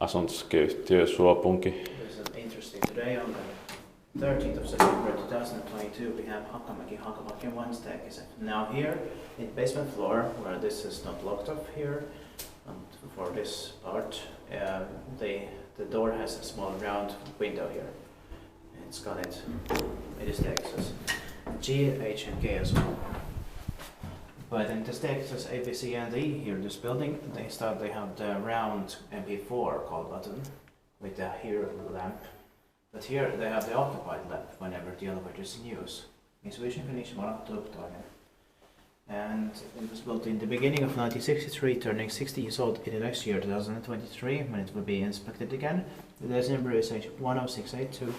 asuntosykeyhtiö Suopunki. This is interesting. Today on the 13th of September 2022 we have Hakamäki Wednesday. Now here in basement floor where this is not locked off here, and for this part the door has a small round window here. It's got it is Texas G, H and K as well. But in the Texas A, B, C and E here in this building they have the round MP4 call button with the here lamp. But here they have the occupied lamp whenever the elevator is in use. In Sweden finish upptagen. And it was built in the beginning of 1963, turning 60 years old in the next year, 2023, when it will be inspected again. The design number is H10682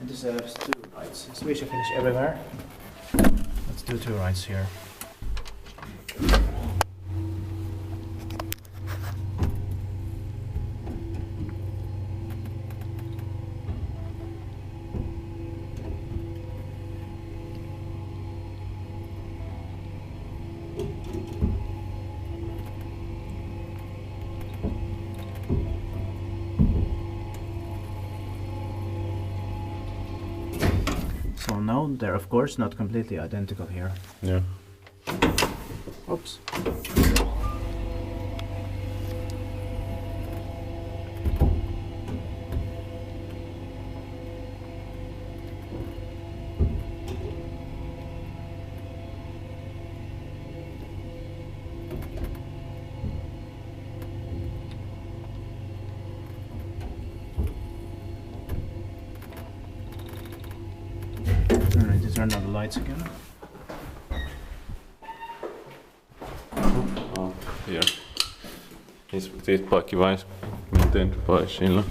and deserves 2 rides. Swedish finish everywhere. Let's do 2 rides here. So no, they're of course not completely identical here. Yeah. Oops. Alright, to turn on the lights again. Here. Siitä paikkiväis miten paisilla.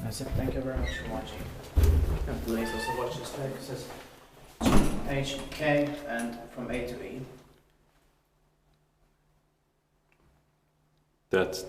That's it. Thank you very much for watching. And please also watch this tag. It says H, K and from A to E. That's